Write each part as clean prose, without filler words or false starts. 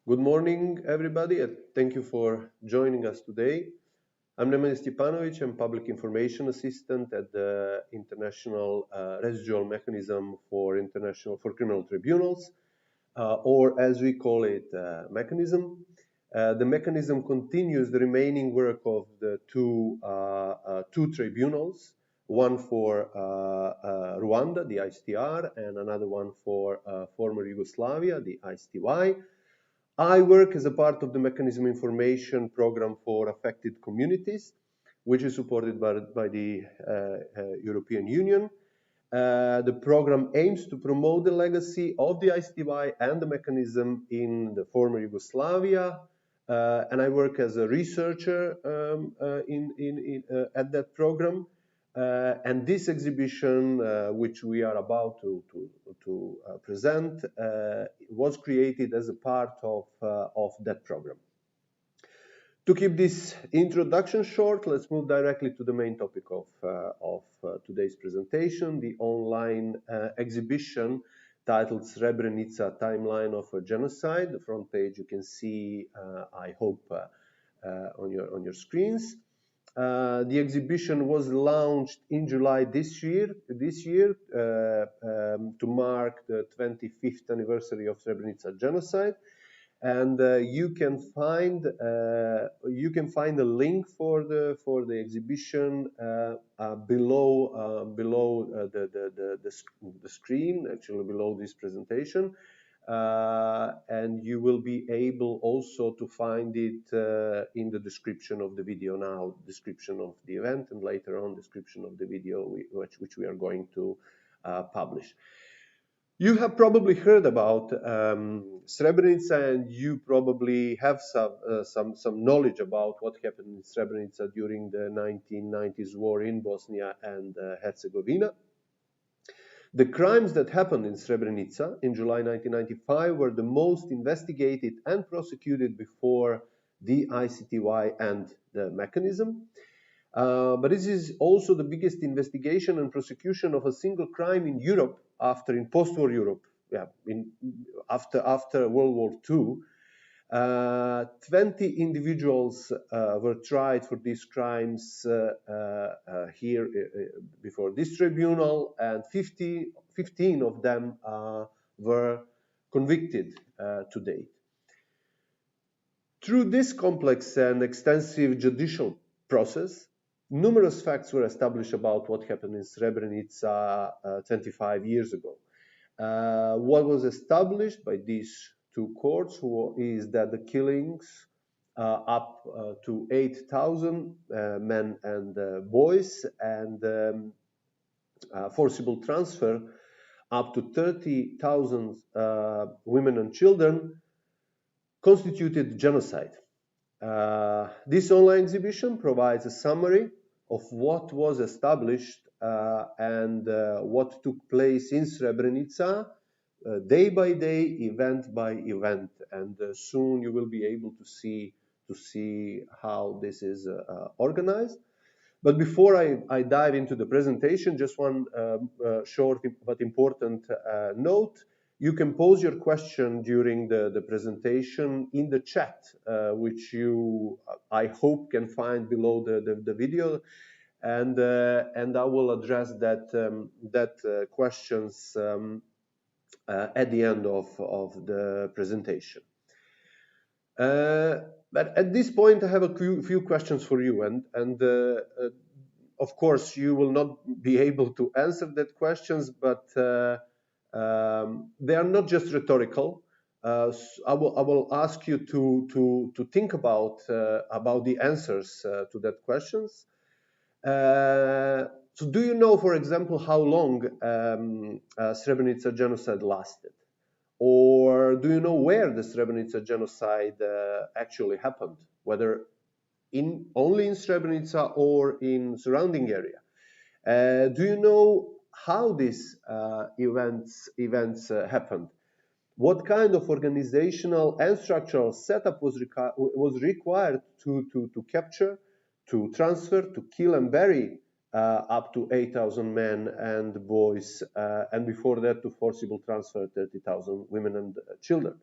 Good morning, everybody, and thank you for joining us today. I'm Neman Stepanovic. I'm Public Information Assistant at the International Residual Mechanism for Criminal Tribunals, or as we call it, mechanism. The mechanism continues the remaining work of the two tribunals, one for Rwanda, the ICTR, and another one for former Yugoslavia, the ICTY. I work as a part of the Mechanism Information Program for Affected Communities, which is supported by the European Union. The program aims to promote the legacy of the ICTY and the mechanism in the former Yugoslavia, and I work as a researcher at that program. And this exhibition, which we are about to present, was created as a part of that program. To keep this introduction short, let's move directly to the main topic of today's presentation, the online exhibition titled Srebrenica, Timeline of a Genocide. The front page you can see, I hope, on your screens. The exhibition was launched in July this year to mark the 25th anniversary of Srebrenica genocide, and you can find a link for the exhibition below the screen, actually below this presentation. And you will be able also to find it in the description of the video now, description of the event, and later on description of the video which we are going to publish. You have probably heard about Srebrenica, and you probably have some knowledge about what happened in Srebrenica during the 1990s war in Bosnia and Herzegovina. The crimes that happened in Srebrenica in July 1995 were the most investigated and prosecuted before the ICTY and the mechanism. But this is also the biggest investigation and prosecution of a single crime in Europe in post-war Europe, after World War II. 20 individuals were tried for these crimes here before this tribunal, and 15 of them were convicted to date. Through this complex and extensive judicial process, numerous facts were established about what happened in Srebrenica 25 years ago. What was established by these two courts is that the killings up to 8,000 men and boys, and forcible transfer up to 30,000 women and children constituted genocide. This online exhibition provides a summary of what was established and what took place in Srebrenica day by day, event by event, and soon you will be able to see how this is organized. But before I dive into the presentation, just one short but important note. You can pose your question during the presentation in the chat, which you, I hope, can find below the video, and I will address that questions at the end of the presentation. But at this point, I have a few questions for you, and of course, you will not be able to answer that questions, but they are not just rhetorical. I will ask you to think about the answers to that questions. So, do you know, for example, how long Srebrenica genocide lasted? Or do you know where the Srebrenica genocide actually happened, whether only in Srebrenica or in surrounding area? Do you know how these events happened? What kind of organizational and structural setup was required to capture, to transfer, to kill and bury up to 8,000 men and boys, and before that to forcible transfer 30,000 women and children?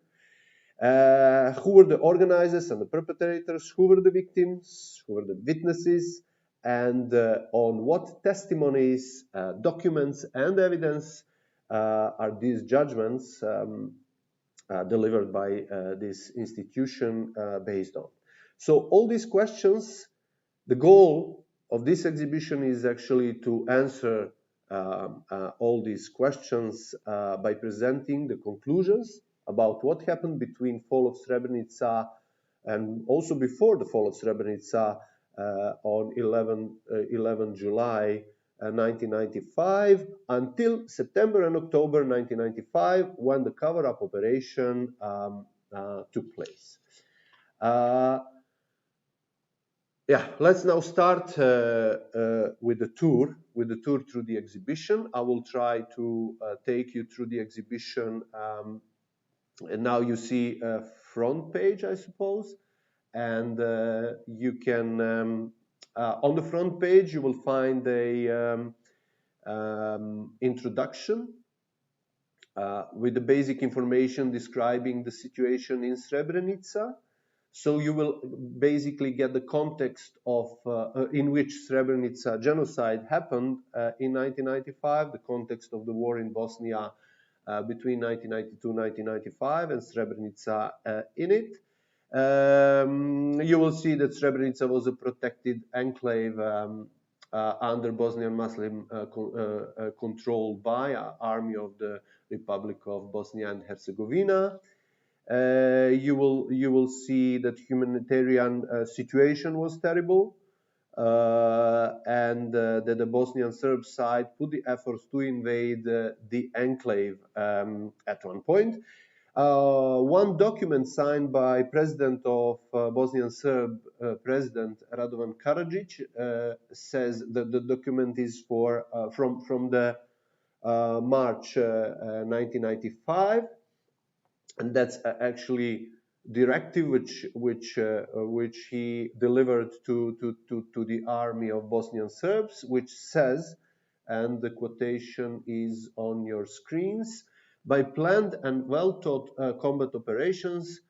Who were the organizers and the perpetrators? Who were the victims? Who were the witnesses? And on what testimonies, documents, and evidence are these judgments delivered by this institution based on? So all these questions, the goal of this exhibition is actually to answer all these questions by presenting the conclusions about what happened between fall of Srebrenica and also before the fall of Srebrenica on 11 July 1995 until September and October 1995 when the cover-up operation took place. Yeah, let's now start with the tour through the exhibition. I will try to take you through the exhibition. And now you see a front page, I suppose, and you can on the front page you will find a introduction with the basic information describing the situation in Srebrenica. So you will basically get the context of in which Srebrenica genocide happened in 1995, the context of the war in Bosnia between 1992 and 1995, and Srebrenica in it. You will see that Srebrenica was a protected enclave under Bosnian Muslim control by Army of the Republic of Bosnia and Herzegovina. You will see that humanitarian situation was terrible, and that the Bosnian Serb side put the efforts to invade the enclave at one point. One document signed by President of Bosnian Serb President Radovan Karadzic says that the document is from the March 1995. And that's actually directive which he delivered to the army of Bosnian Serbs, which says, and the quotation is on your screens: by planned and well-taught combat operations,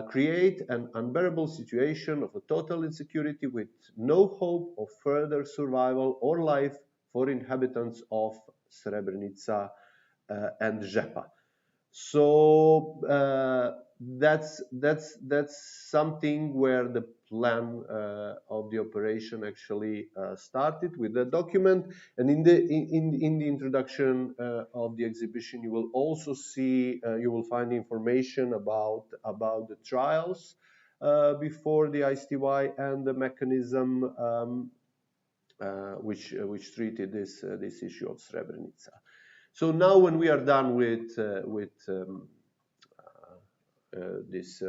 create an unbearable situation of a total insecurity with no hope of further survival or life for inhabitants of Srebrenica and Žepa. So that's something where the plan of the operation actually started with the document. And in the introduction of the exhibition, you will also see you will find information about the trials before the ICTY and the mechanism which treated this issue of Srebrenica. So now, when we are done with this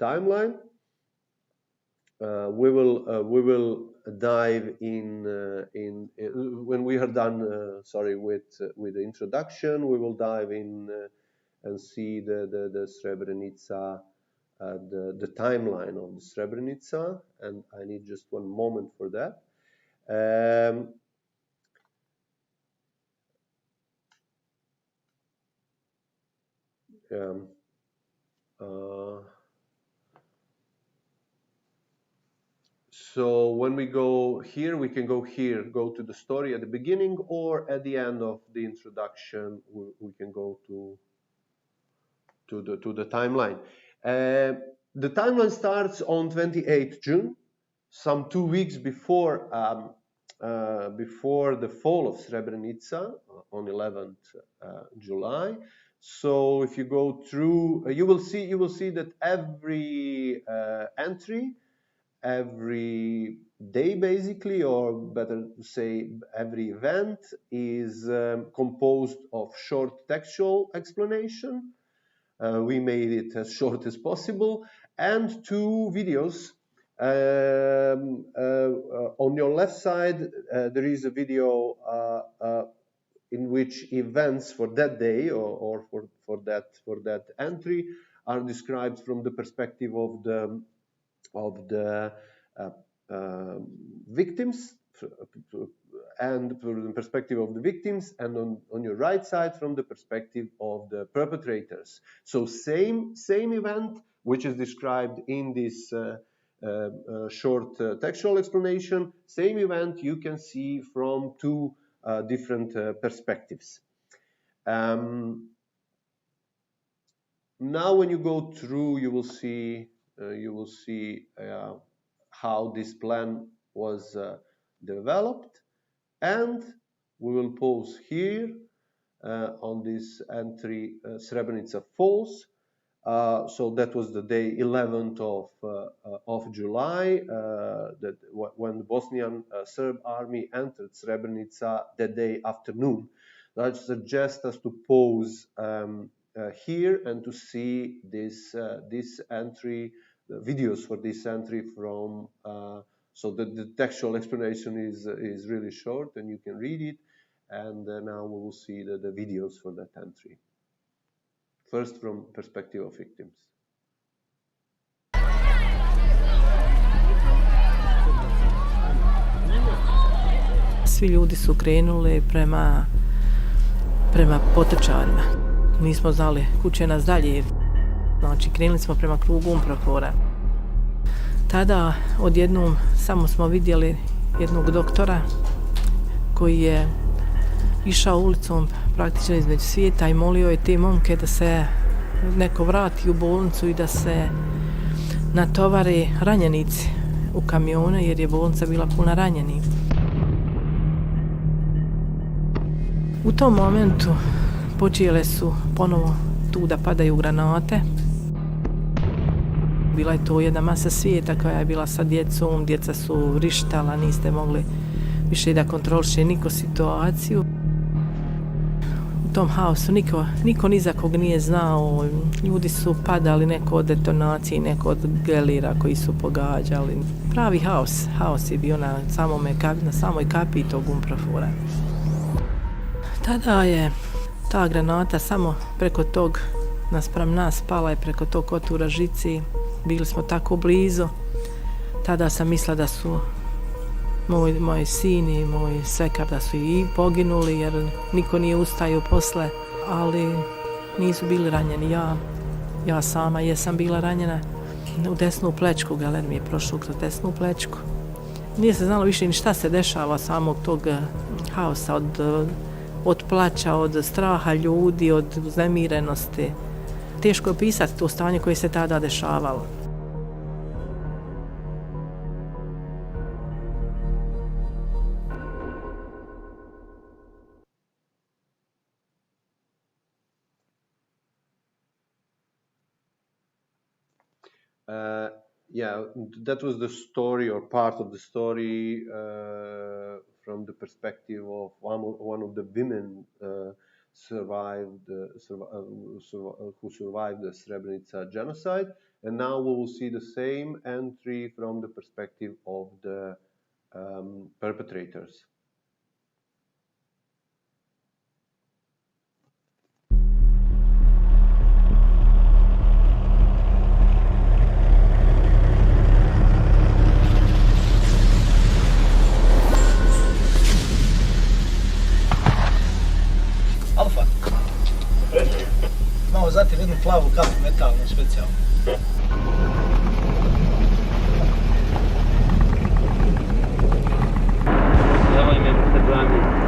timeline, we will dive in when we are done. Sorry, with the introduction, we will dive in and see the Srebrenica, the timeline of the Srebrenica, and I need just one moment for that. So when we go here, we can go here, go to the story at the beginning, or at the end of the introduction, we can go to the timeline. The timeline starts on 28th June, some 2 weeks before the fall of Srebrenica on 11th July. So if you go through, you will see that every entry, every day basically, or better to say every event, is composed of short textual explanation. We made it as short as possible, and 2 videos. On your left side, there is a video in which events for that day or for that entry are described from the perspective of the victims and from the perspective of the victims, and on your right side from the perspective of the perpetrators. So same event, which is described in this short textual explanation, same event you can see from two different perspectives. Now, when you go through, you will see how this plan was developed, and we will pause here on this entry, Srebrenica Falls. So that was the day 11th of July, when the Bosnian Serb army entered Srebrenica that day afternoon. I suggest us to pause here and to see this entry, the videos for this entry from. So the textual explanation is really short, and you can read it. And now we will see the videos for that entry. First, from perspective of victims. Svi ljudi su krenuli prema potrčarima. Nismo znali kud će nas dalje. Znači, krenuli smo prema krugu Umprofora. Tada odjednom samo smo vidjeli jednog doktora koji je išao ulicom praktično između svijeta i molio je te momke da se neko vrati u bolnicu i da se natovare ranjenici u kamione, jer je bolnica bila puna ranjenih. U tom momentu počele su ponovo tu da padaju granate. Bila je to jedna masa svijeta koja je bila sa djecom, djeca su vrištala, niste mogli više da kontroliše niko situaciju. U tom haosu niko ni za kog nije znao, ljudi su padali, neko od detonacije, neko od gelira koji su pogađali. Pravi haos je bio na samoj kapi tog Umprofora. Tada je ta granata samo preko tog, naspram nas, pala je preko tog kotura žici. Bili smo tako blizu. Tada sam mislila da su moj sin i moj svekar da su i poginuli, jer niko nije ustajao posle, ali nisu bili ranjeni. Ja sama jesam bila ranjena u desnu plečku, galer mi je prošao kroz desnu plečku. Nije se znalo više ni šta se dešava, samog tog haosa, od plaća, od straha ljudi, od uznemirenosti. Teško je opisati to stanje koje se tada dešavalo. Yeah, that was the story, or part of the story, from the perspective of one of the women who survived the Srebrenica genocide. And now we will see the same entry from the perspective of the perpetrators. Alfa. Malo zatim jednu plavu kapu metalnu specijalnu. Evo im je Srebrenica.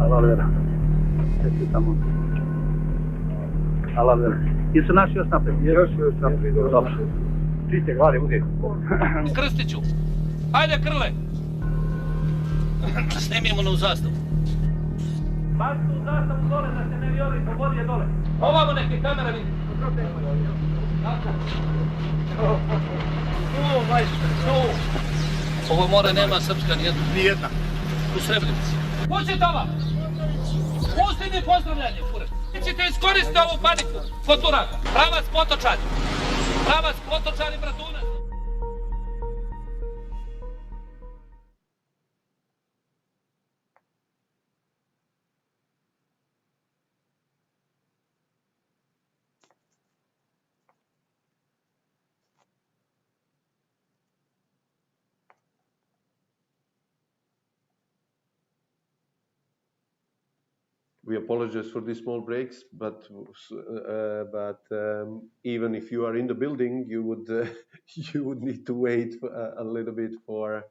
Alavera. Jesi tamo. Alavera. Jesu naši još naprijed? Još naprijed. Dobro. Čiste glade, uvijek. Krstiću, ajde Krle! Snimimo na u zastavu. Baš tu zastavu dole da se ne vjori, po vodi je dole. Ovamo neke kamere vidi. Tako. Majster, ovo more nema srpska nijedna. Nijedna. U Srebrenici. Pućite ova! Pusti mi pozdravljanje, fure! Vi ćete iskoristiti ovu paniku kod Turaka. Pravac potočani. Pravac potočani, bratunac. we apologize for these small breaks, but even if you are in the building, you would you would need to wait for, a little bit for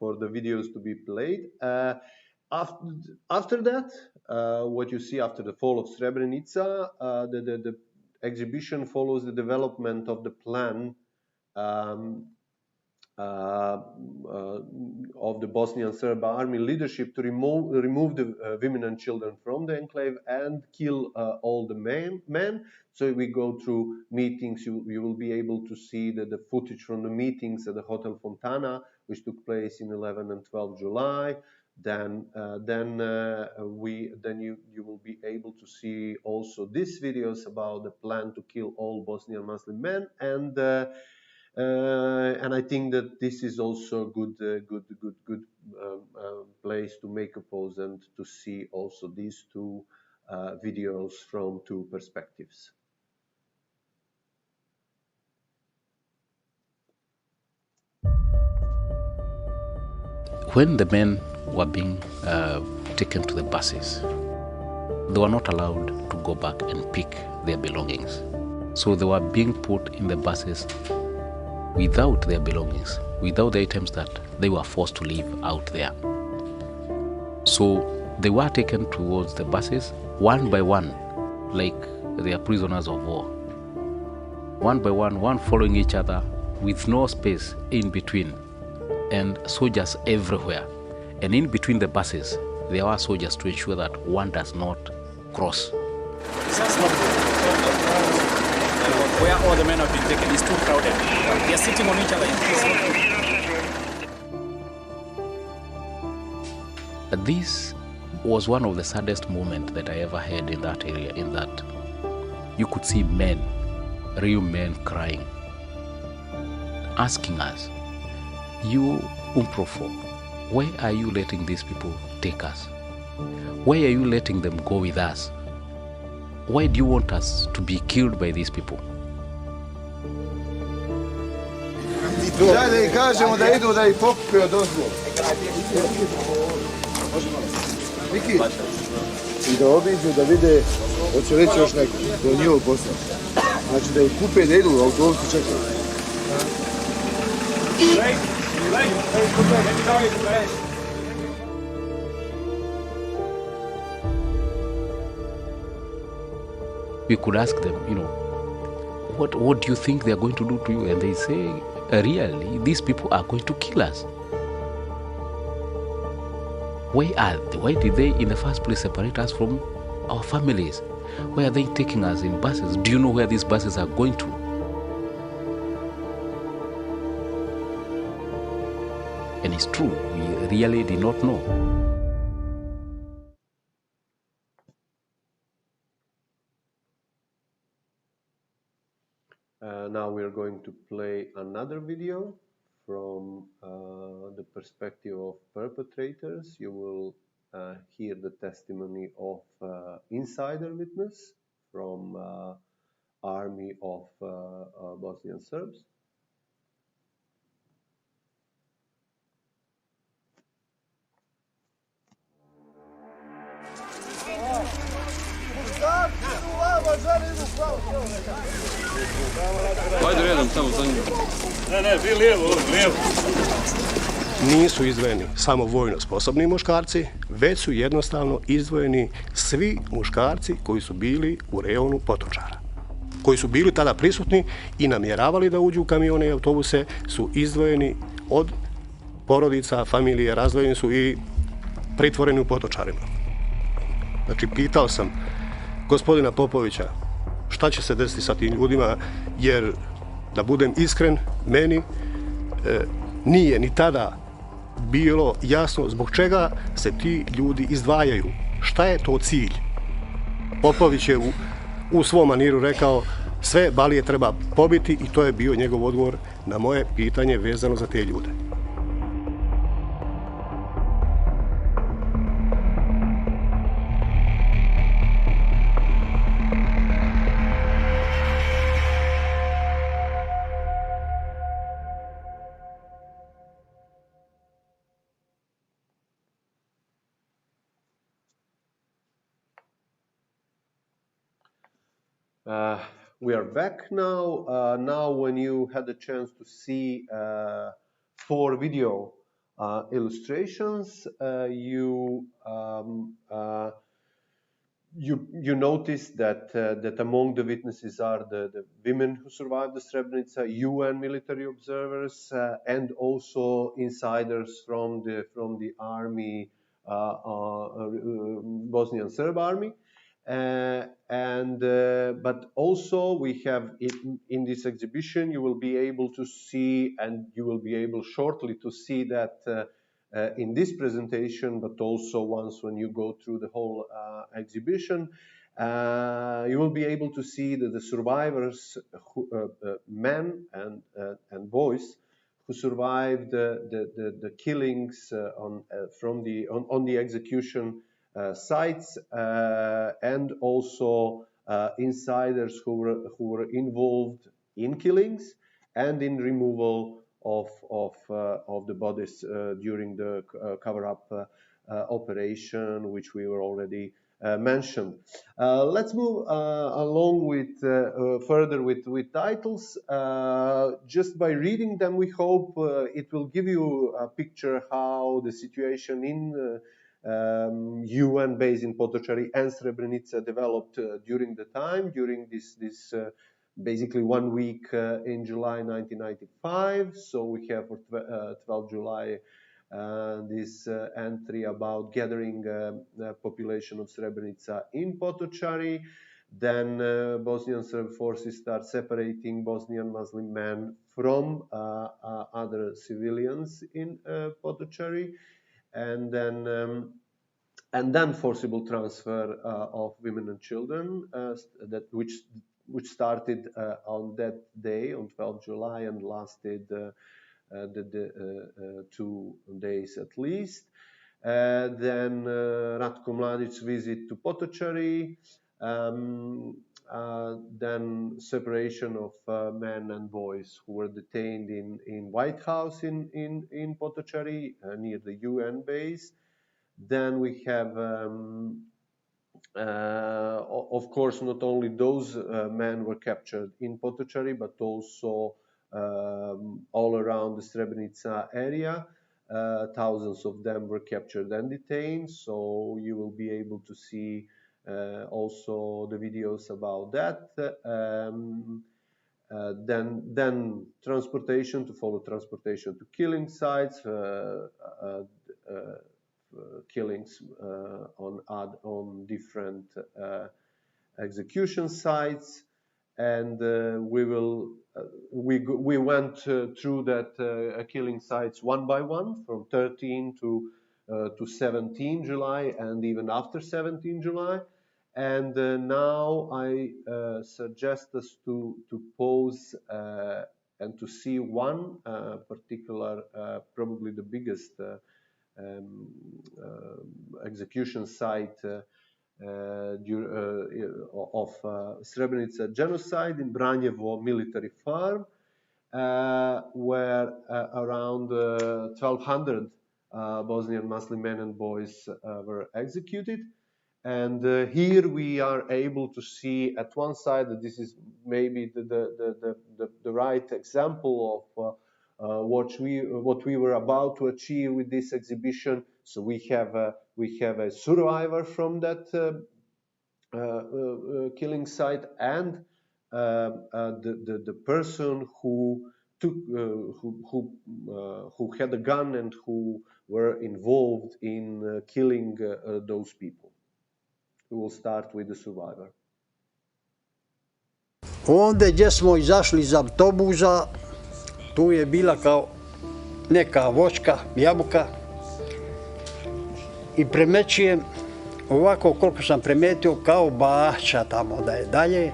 the videos to be played. After that, what you see after the fall of Srebrenica, the exhibition follows the development of the plan um, of the Bosnian Serb army leadership to remove the women and children from the enclave and kill all the men. So we go through meetings. You will be able to see the footage from the meetings at the Hotel Fontana, which took place in 11 and 12 July. Then you will be able to see also these videos about the plan to kill all Bosnian Muslim men, and I think that this is also a good place to make a pause and to see also these two videos from two perspectives. When the men were being taken to the buses, they were not allowed to go back and pick their belongings. So they were being put in the buses without their belongings, without the items that they were forced to leave out there. So they were taken towards the buses one by one, like they are prisoners of war. One by one following each other with no space in between, and soldiers everywhere. And in between the buses, there are soldiers to ensure that one does not cross. Where all the men have been taken is too crowded. They are sitting on each other. This was one of the saddest moments that I ever had in that area, in that you could see men, real men crying, asking us, you UNPROFOR, why are you letting these people take us? Why are you letting them go with us? Why do you want us to be killed by these people? Daj da ih kažemo da idu da ih pokupe od ozgo. Miki, i da obiđu, da vide, hoće reći još neko, do njihovog posla. Znači da ih kupe, da idu, autobusi čekaju. We could ask them, what do you think they are going to do to you? And they say, really, these people are going to kill us. Why did they in the first place separate us from our families? Why are they taking us in buses? Do you know where these buses are going to? And it's true, we really did not know. Now we are going to play another video from the perspective of perpetrators. You will hear the testimony of insider witness from Army of Bosnian Serbs. Ajde redom, samo za njim. Ne, vi lijevo. Nisu izdvojeni samo vojno sposobni muškarci, već su jednostavno izdvojeni svi muškarci koji su bili u rejonu Potočara. Koji su bili tada prisutni i namjeravali da uđu u kamione i autobuse, su izdvojeni od porodica, familije, razdvojeni su i pritvoreni u Potočarima. Znači, pitao sam gospodina Popovića šta će se desiti sa tim ljudima, jer, da budem iskren, meni nije ni tada bilo jasno zbog čega se ti ljudi izdvajaju. Šta je to cilj? Popović je u svom maniru rekao, sve balije treba pobiti, i to je bio njegov odgovor na moje pitanje vezano za te ljude. We are back now. Now, when you had a chance to see 4 video illustrations, you notice that among the witnesses are the women who survived the Srebrenica, UN military observers, and also insiders from the army, Bosnian Serb army. But also we have in this exhibition, you will be able to see, and you will be able shortly to see that in this presentation, but also once when you go through the whole exhibition, you will be able to see that the survivors, men and boys, who survived the killings on the execution sites, and also insiders who were involved in killings and in removal of the bodies during the cover-up operation, which we were already mentioned. Let's move along with further with titles. Just by reading them, we hope it will give you a picture how the situation in UN base in Potocari and Srebrenica developed during the time, during this basically 1 week in July 1995. So we have for 12 July this entry about gathering the population of Srebrenica in Potocari. Then Bosnian Serb forces start separating Bosnian Muslim men from other civilians in Potocari. And then forcible transfer of women and children, which started on that day, on 12 July, and lasted 2 days at least. Then Ratko Mladic's visit to Potocari, then separation of men and boys who were detained in White House in Potocari near the UN base. Then we have, of course, not only those men were captured in Potocari, but also all around the Srebrenica area. Thousands of them were captured and detained, so you will be able to see also the videos about that. Then transportation, to follow transportation to killing sites, killings on different execution sites, and we went through that killing sites one by one from 13 to 17 July, and even after 17 July. And now I suggest us to pause and to see one particular, probably the biggest execution site of Srebrenica genocide in Branjevo military farm, where around 1,200 Bosnian Muslim men and boys were executed. And here we are able to see at one side that this is maybe the right example of what we were about to achieve with this exhibition. So we have a survivor from that killing site, and the person who had a gun and who were involved in killing those people. We will start with the survivor. Ovdje gdje smo izašli iz autobusa, tu je bila kao neka voćka, jabuka, i premećujem ovako koliko sam premetio kao bašća tamo da je dalje.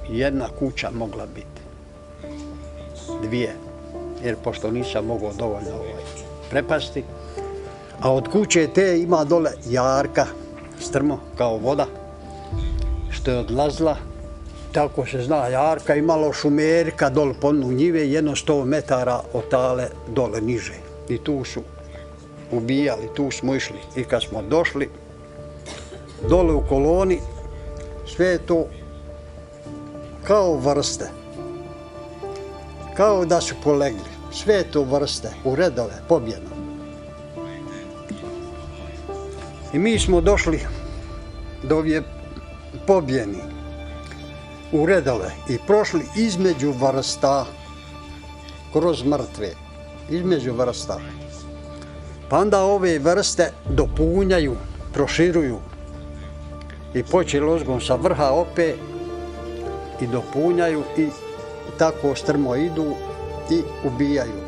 Jedna kuća mogla biti, 2, jer pošto nisam mogao dovoljno prepasti. A od kuće te ima dole jarka, strmo kao voda, što je odlazila. Tako se zna jarka, imalo šumerka dole po njive, jedno 100 metara od tale dole niže. I tu su ubijali, tu smo išli. I kad smo došli dole u koloni, sve je to kao vrste. Kao da su polegli. Sve to vrste u redove pobjedno. I mi smo došli do ovje pobjeni u redove i prošli između vrsta, kroz mrtve, između vrsta. Pa onda ove vrste dopunjaju, proširuju i počeli ozgom sa vrha opet i dopunjaju i tako strmo idu i ubijaju.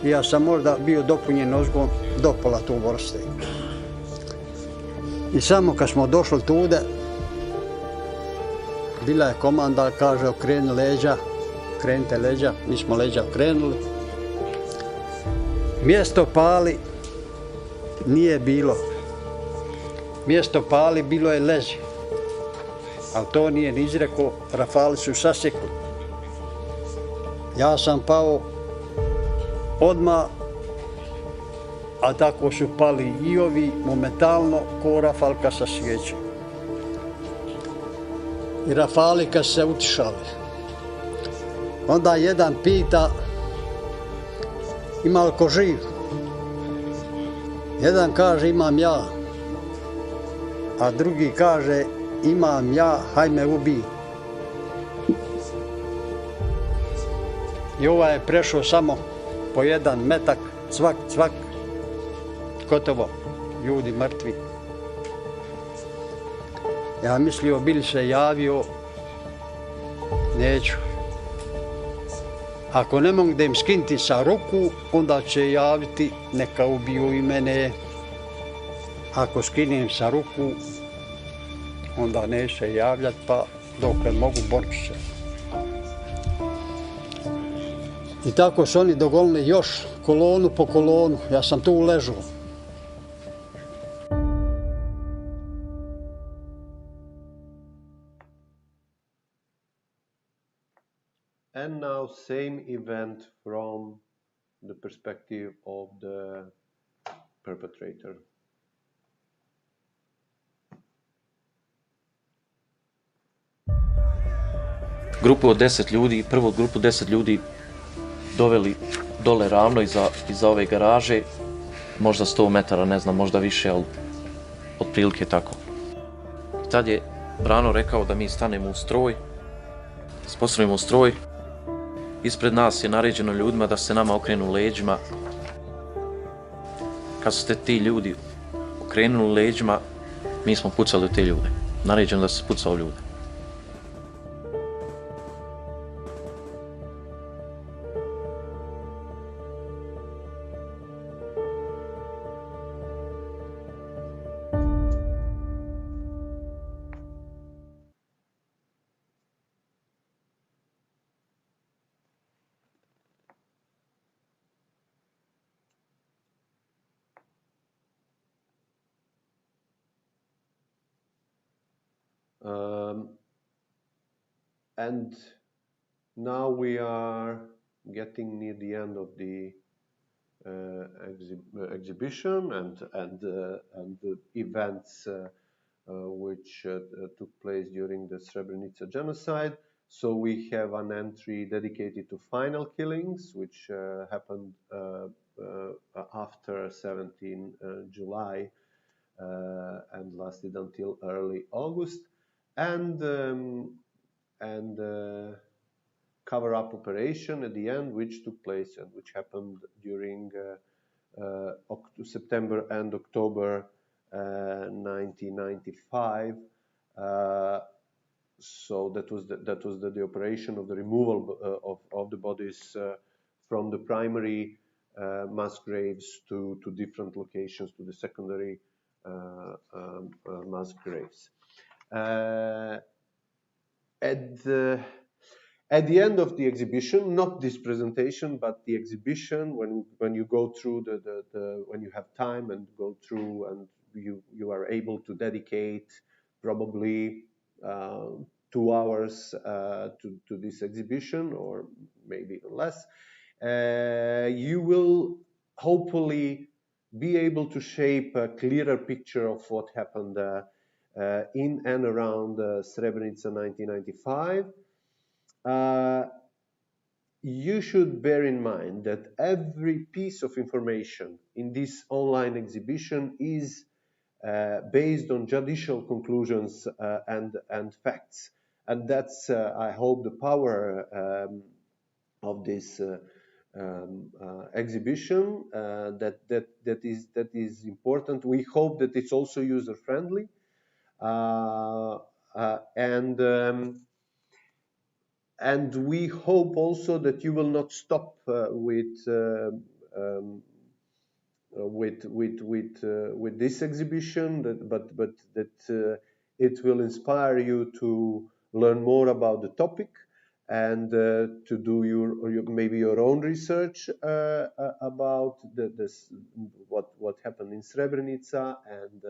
I ja sam možda bio dopunjen ozgom do pola tu vrste. I samo kad smo došli tude, bila je komanda, kaže okreni leđa, krenite leđa, mi smo leđa okrenuli. Mjesto pali nije bilo. Mjesto pali bilo je leđe. Ali to nije ni izrekao, rafali su sasekli. Ja sam pao odmah, a tako su pali i ovi momentalno ko rafalka sa svijećem. I rafali kad se utišali. Onda jedan pita, ima li ko živ? Jedan kaže, imam ja. A drugi kaže, imam ja, haj me ubij. I ovaj je prešao samo po jedan metak, cvak, gotovo, ljudi mrtvi. Ja mislio, bili se javio, neću. Ako ne mogu da im skinti sa ruku, onda će javiti, neka ubiju i mene. Ako skinem sa ruku, onda neće javljati, pa dokle mogu boriti se. I tako su oni dogonili još kolonu po kolonu, ja sam tu ležao. And now same event from the perspective of the perpetrator. Grupu od 10 ljudi, prvu grupu 10 ljudi doveli dole ravno iza ove garaže, možda 100 metara, ne znam, možda više, ali otprilike tako. I tad je Brano rekao da mi stanemo u stroj, spostavimo u stroj. Ispred nas je naređeno ljudima da se nama okrenu leđima. Kad su se ti ljudi okrenuli leđima, mi smo pucali u te ljude. Naređeno da se pucao ljude. And now we are getting near the end of the exhibition and the events which took place during the Srebrenica genocide. So we have an entry dedicated to final killings, which happened after 17 July and lasted until early August. And cover-up operation at the end, which took place and which happened during September and October 1995. So that was the operation of the removal of the bodies from the primary mass graves to different locations, to the secondary mass graves. At the end of the exhibition, not this presentation, but the exhibition, when you go through when you have time and go through and you are able to dedicate probably 2 hours to this exhibition, or maybe even less, you will hopefully be able to shape a clearer picture of what happened in and around Srebrenica 1995. You should bear in mind that every piece of information in this online exhibition is based on judicial conclusions and facts. And that's, I hope, the power of this exhibition that is important. We hope that it's also user-friendly. And we hope also that you will not stop with this exhibition, but that it will inspire you to learn more about the topic and to do maybe your own research about what happened in Srebrenica and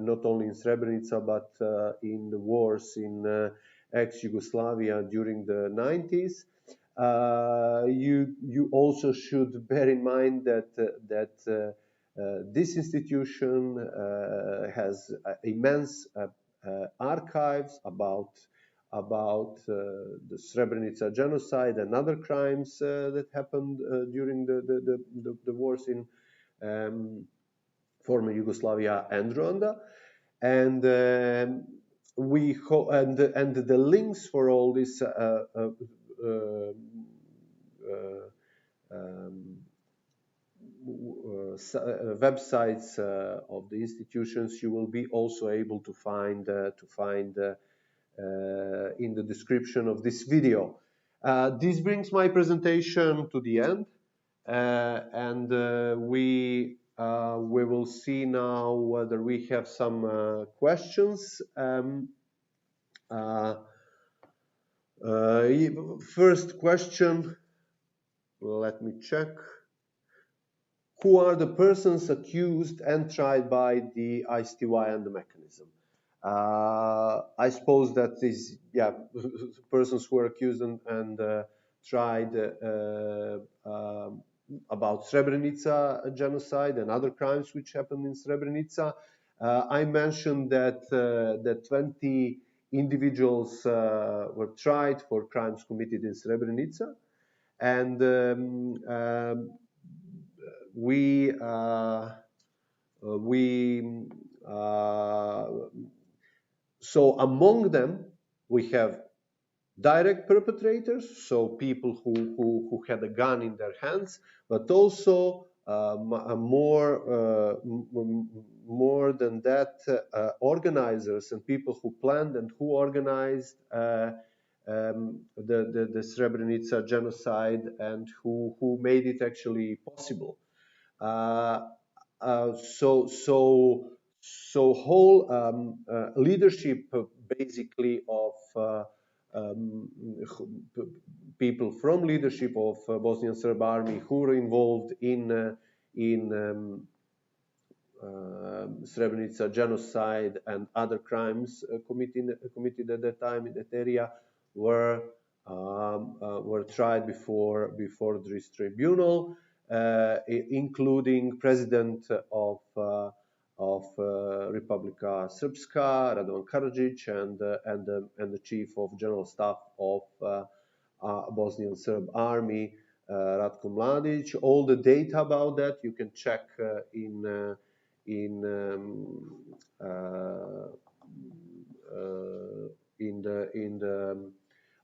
not only in Srebrenica but in the wars in ex-Yugoslavia during the 90s. You also should bear in mind that this institution has immense archives about the Srebrenica genocide and other crimes that happened during the wars in former Yugoslavia and Rwanda, and we hope and the links for all these websites of the institutions you will be also able to find in the description of this video. This brings my presentation to the end, and we will see now whether we have some questions. First question, let me check. Who are the persons accused and tried by the ICTY and the mechanism? I suppose that is, yeah, persons who are accused and tried about Srebrenica genocide and other crimes which happened in Srebrenica. I mentioned that 20 individuals were tried for crimes committed in Srebrenica, and so among them we have direct perpetrators, so people who had a gun in their hands, but also more than that, organizers and people who planned and who organized the Srebrenica genocide and who made it actually possible. So whole leadership basically of people from leadership of Bosnian Serb army who were involved in Srebrenica genocide and other crimes committed at that time in that area were tried before this tribunal, including President of Republika Srpska, Radovan Karadžić, and the Chief of General Staff of Bosnian Serb Army, Ratko Mladić. All the data about that you can check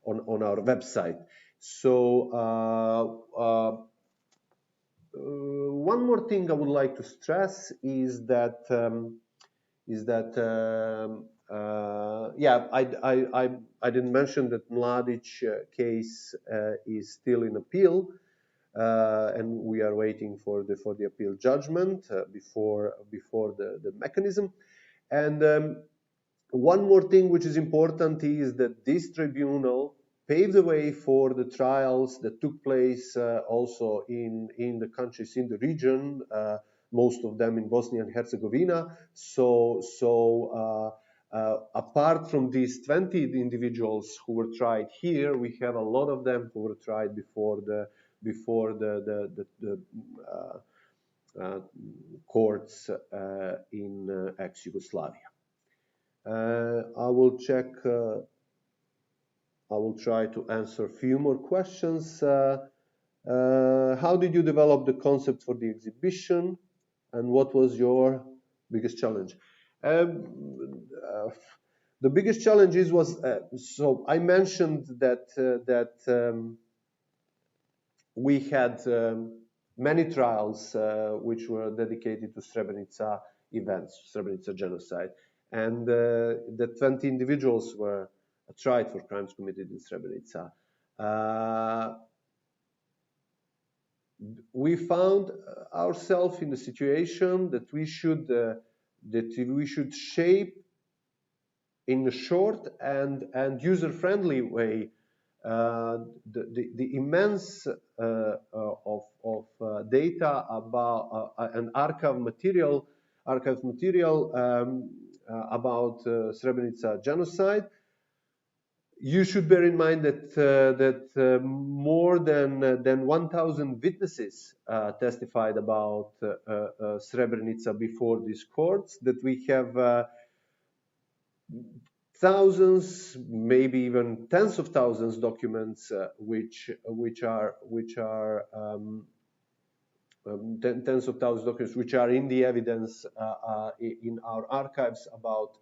on our website. So one more thing I would like to stress is that yeah, I didn't mention that Mladić case is still in appeal, and we are waiting for the appeal judgment before the mechanism. And one more thing which is important is that this tribunal paved the way for the trials that took place also in the countries in the region, most of them in Bosnia and Herzegovina. So apart from these 20 individuals who were tried here, we have a lot of them who were tried before the courts in ex-Yugoslavia. I will check. I will try to answer a few more questions. How did you develop the concept for the exhibition, and what was your biggest challenge? The biggest challenges was so I mentioned that we had many trials which were dedicated to Srebrenica events, Srebrenica genocide, and the 20 individuals were tried for crimes committed in Srebrenica. We found ourselves in the situation that we should shape in a short and user-friendly way the immense of data about and archive material about Srebrenica genocide. You should bear in mind that more than 1,000 witnesses testified about Srebrenica before these courts. That we have thousands, maybe even tens of thousands documents which are tens of thousands documents which are in the evidence in our archives about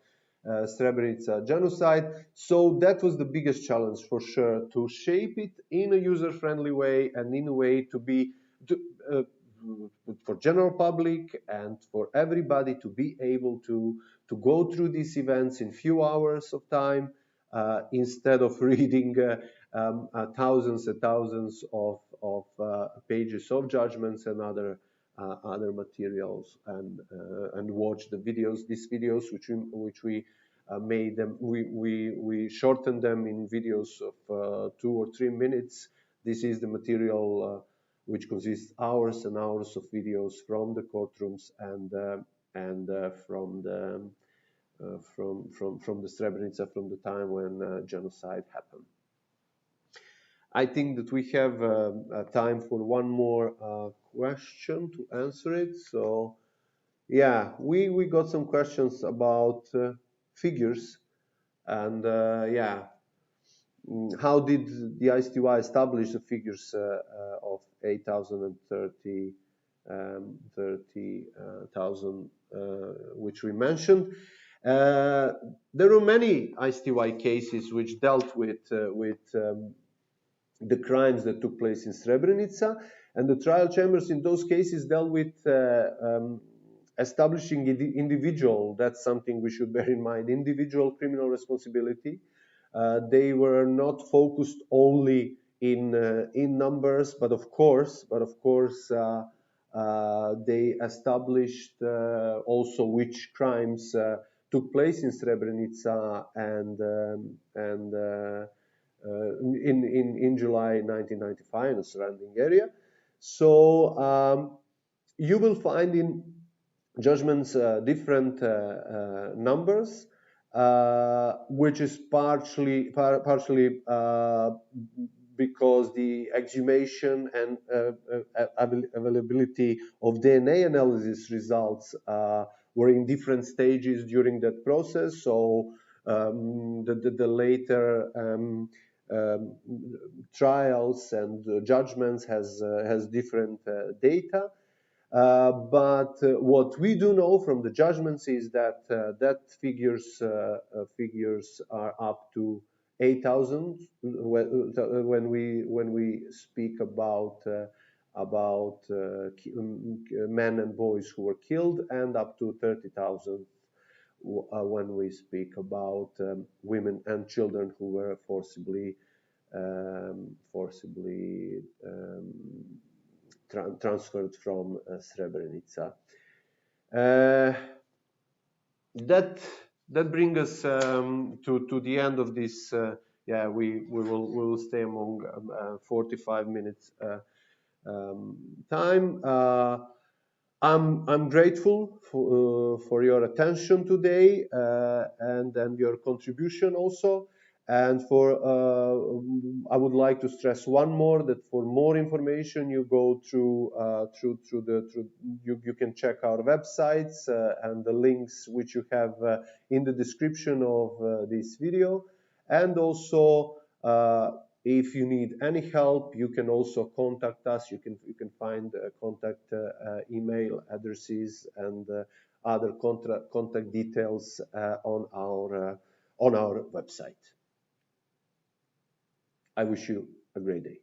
Srebrenica genocide. So that was the biggest challenge for sure, to shape it in a user-friendly way and in a way to be for general public and for everybody to be able to go through these events in few hours of time instead of reading thousands and thousands of pages of judgments and other materials and watch the videos. These videos which we made them, we shortened them in videos of 2 or 3 minutes. This is the material which consists hours and hours of videos from the courtrooms and from the Srebrenica, from the time when genocide happened. I think that we have time for one more question to answer it. So, yeah, we got some questions about figures, and yeah, how did the ICTY establish the figures of 8,000 and 30,000, which we mentioned? There were many ICTY cases which dealt with the crimes that took place in Srebrenica, and the trial chambers in those cases dealt with establishing individual, that's something we should bear in mind, individual criminal responsibility. They were not focused only in numbers, but of course, they established also which crimes took place in Srebrenica and in July 1995 in the surrounding area. So you will find in judgments different numbers, which is partially because the exhumation and availability of DNA analysis results were in different stages during that process. So the later trials and judgments has different data. But what we do know from the judgments is that that figures are up to 8,000 when we speak about men and boys who were killed, and up to 30,000 when we speak about women and children who were forcibly transferred from Srebrenica. That brings us to the end of this. Yeah, we will stay among 45 minutes time. I'm grateful for your attention today and your contribution also. And I would like to stress one more, that for more information, you go you can check our websites and the links which you have in the description of this video. And also, if you need any help, you can also contact us. You can find contact email addresses and other contact details on our website. I wish you a great day.